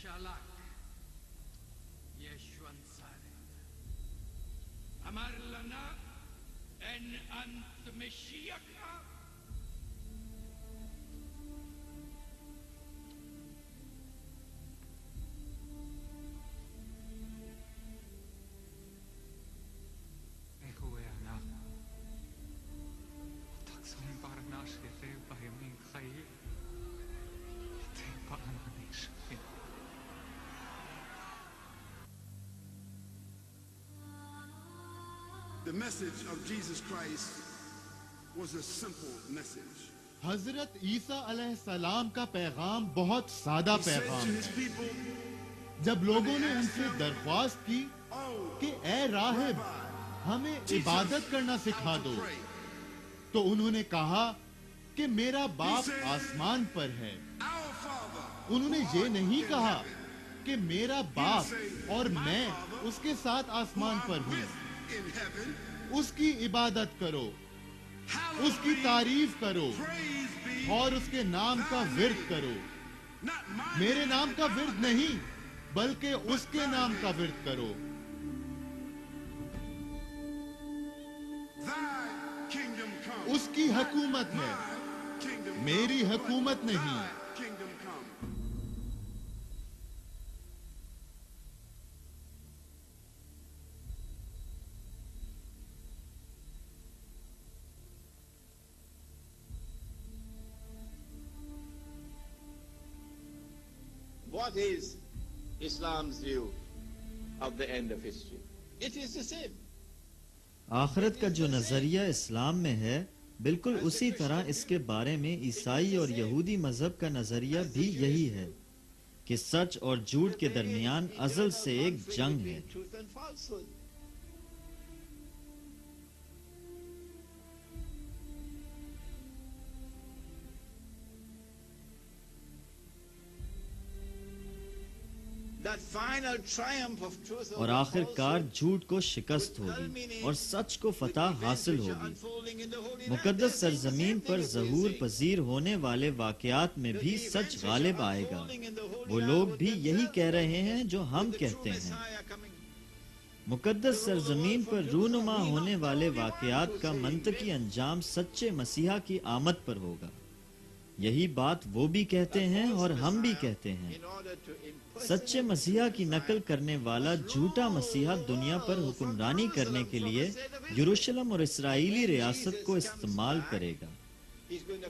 Shalak Yeshwansaret Amar lana en ant Meshiach The message of Jesus Christ was a simple message. حضرت عیسیٰ علیہ السلام کا پیغام بہت سادہ He said to پیغام his people, جب لوگوں نے ان سے درخواست کی کہ اے راہب ہمیں عبادت کرنا سکھا دو تو انہوں نے کہا کہ میرا باپ آسمان پر ہے. Our Father انہوں نے یہ نہیں کہا کہ میرا باپ اور میں اس کے ساتھ آسمان پر ہوں. in heaven, اس کی عبادت کرو, hallowed اس کی be, تعریف کرو praise be, اور اس کے نام کا ورد کرو. not my میرے نام کا ورد نہیں بلکہ اس کے نام کا ورد کرو. thy kingdom come. اس کی حکومت ہے, My kingdom میری come. حکومت نہیں. Thy kingdom come. What is Islam's view of the end of history? It is the same. آخرت کا جو نظریہ اسلام میں ہے بالکل اسی طرح اس کے بارے میں عیسائی اور یہودی مذہب کا نظریہ بھی یہی ہے کہ سچ اور جھوٹ کے درمیان ازل سے ایک جنگ ہے. Truth and falsehood. That final triumph of truth اور over آخر کار falsehood جھوٹ کو شکست ہوگی اور سچ کو فتح حاصل ہوگی. unfolding in the Holy Land. مقدس سرزمین پر ظہور پذیر ہونے والے واقعات میں بھی سچ غالب آئے گا. وہ لوگ بھی یہی کہہ رہے ہیں جو ہم کہتے ہیں. مقدس سرزمین پر رونما ہونے والے واقعات کا منطقی انجام سچے مسیحا کی آمد پر ہوگا. یہی بات وہ بھی کہتے ہیں اور ہم بھی کہتے ہیں. سچے مسیحا کی نقل کرنے والا جھوٹا مسیحا دنیا پر حکمرانی کرنے کے لیے یروشلم اور اسرائیلی ریاست کو استعمال کرے گا.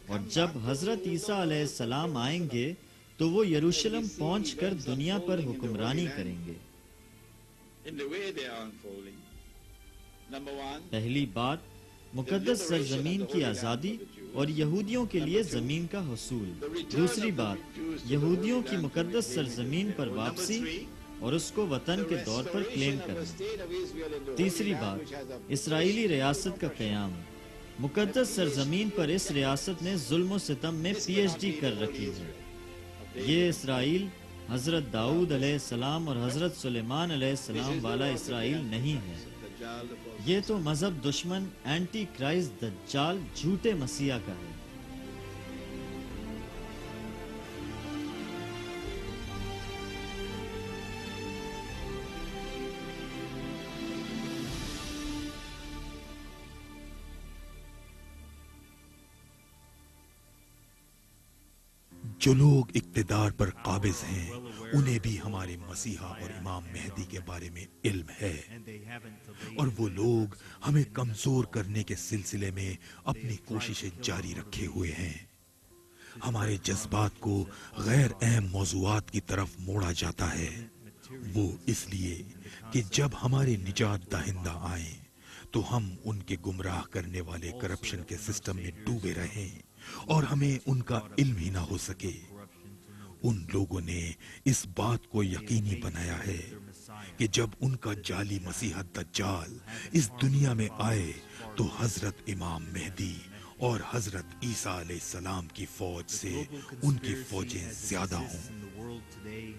اور جب حضرت عیسیٰ علیہ السلام آئیں گے تو وہ یروشلم پہنچ کر دنیا پر حکمرانی کریں گے. In the way they are unfolding. Number one, پہلی بات مقدس سرزمین کی آزادی اور یہودیوں کے لیے زمین کا حصول. دوسری بات یہودیوں کی مقدس سرزمین پر واپسی اور اس کو وطن کے طور پر کلیم کرنا. تیسری بات اسرائیلی ریاست کا قیام. مقدس سرزمین پر اس ریاست نے ظلم و ستم میں پی ایچ ڈی کر رکھی ہے. یہ اسرائیل حضرت داؤد علیہ السلام اور حضرت سلیمان علیہ السلام والا اسرائیل نہیں ہے. یہ تو مذہب دشمن اینٹی کرائسٹ دجال جھوٹے مسیحا کا ہے. جو لوگ اقتدار پر قابض ہیں انہیں بھی ہمارے مسیحا اور امام مہدی کے بارے میں علم ہے، اور وہ لوگ ہمیں کمزور کرنے کے سلسلے میں اپنی کوششیں جاری رکھے ہوئے ہیں. ہمارے جذبات کو غیر اہم موضوعات کی طرف موڑا جاتا ہے. وہ اس لیے کہ جب ہمارے نجات دہندہ آئیں تو ہم ان کے گمراہ کرنے والے کرپشن کے سسٹم میں ڈوبے رہیں اور ہمیں ان کا علم ہی نہ ہو سکے. ان لوگوں نے اس بات کو یقینی بنایا ہے کہ جب ان کا جعلی مسیح دجال اس دنیا میں آئے تو حضرت امام مہدی اور حضرت عیسیٰ علیہ السلام کی فوج سے ان کی فوجیں زیادہ ہوں.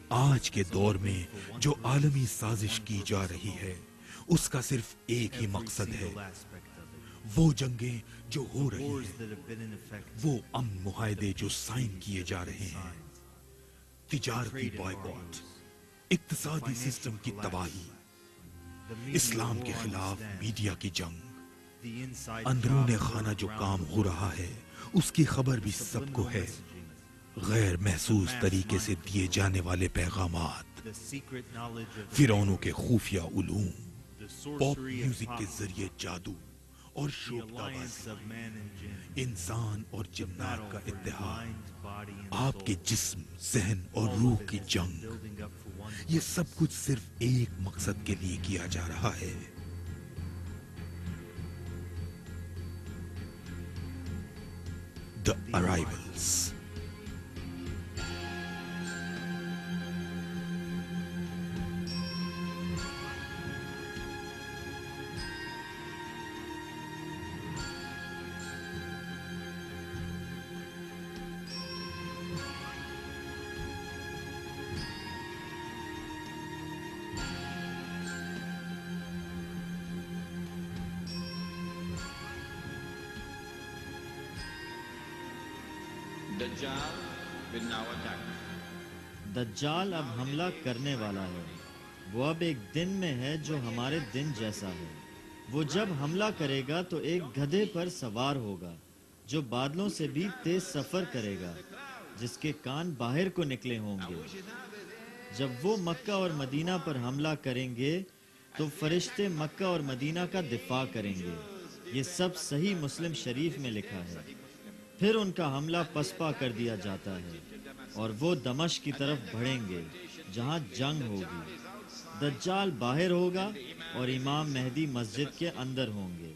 آج کے دور میں جو عالمی سازش کی جا رہی ہے اس کا صرف ایک ہی مقصد ہے. وہ جنگیں جو ہو رہی ہیں، وہ امن معاہدے جو سائن کیے جا رہے ہیں، تجارتی بائیکاٹ، اقتصادی سسٹم کی تباہی، اسلام کے خلاف میڈیا کی جنگ، اندرون خانہ جو کام ہو رہا ہے اس کی خبر بھی سب کو ہے، غیر محسوس طریقے سے دیے جانے والے پیغامات، فرعونوں کے خفیہ علوم، پاپ میوزک کے ذریعے جادو اور شوبدہ بازی، انسان اور جنات کا اتحاد، آپ کے جسم، ذہن اور روح کی جنگ، یہ سب کچھ صرف ایک مقصد کے لیے کیا جا رہا ہے۔ The Arrivals۔ Dajjal will now attack. دجال اب حملہ کرنے والا ہے، وہ اب ایک دن میں ہے جو ہمارے دن جیسا ہے۔ وہ جب حملہ کرے گا تو ایک گدھے پر سوار ہوگا جو بادلوں سے بھی تیز سفر کرے گا، جس کے کان باہر کو نکلے ہوں گے۔ جب وہ مکہ اور مدینہ پر حملہ کریں گے تو فرشتے مکہ اور مدینہ کا دفاع کریں گے۔ یہ سب صحیح مسلم شریف میں لکھا ہے۔ پھر ان کا حملہ پسپا کر دیا جاتا ہے اور وہ دمشق کی طرف بڑھیں گے جہاں جنگ ہوگی۔ دجال باہر ہوگا اور امام مہدی مسجد کے اندر ہوں گے۔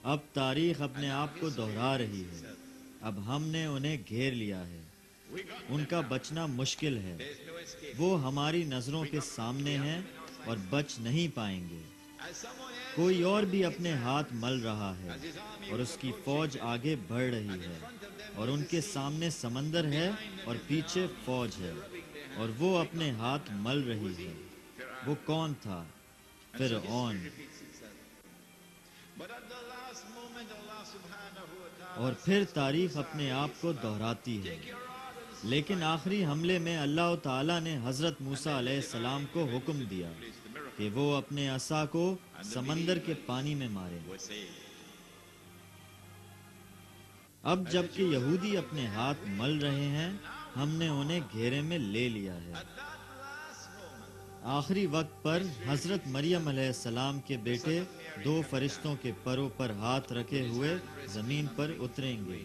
اب تاریخ اپنے آپ کو دہرا رہی ہے۔ اب ہم نے انہیں گھیر لیا ہے، ان کا بچنا مشکل ہے۔ وہ ہماری نظروں کے سامنے ہیں اور بچ نہیں پائیں گے۔ کوئی اور بھی اپنے ہاتھ مل رہا ہے اور اس کی فوج آگے بڑھ رہی ہے، اور ان کے سامنے سمندر ہے اور پیچھے فوج ہے، اور وہ اپنے ہاتھ مل رہی ہے۔ وہ کون تھا؟ فرعون۔ اور پھر تاریخ اپنے آپ کو دہراتی ہے۔ لیکن آخری حملے میں اللہ تعالیٰ نے حضرت موسیٰ علیہ السلام کو حکم دیا کہ وہ اپنے عصا کو سمندر کے پانی میں مارے۔ اب جب کہ یہودی اپنے ہاتھ مل رہے ہیں، ہم نے انہیں گھیرے میں لے لیا ہے۔ آخری وقت پر حضرت مریم علیہ السلام کے بیٹے 2 فرشتوں کے پروں پر ہاتھ رکھے ہوئے زمین پر اتریں گے۔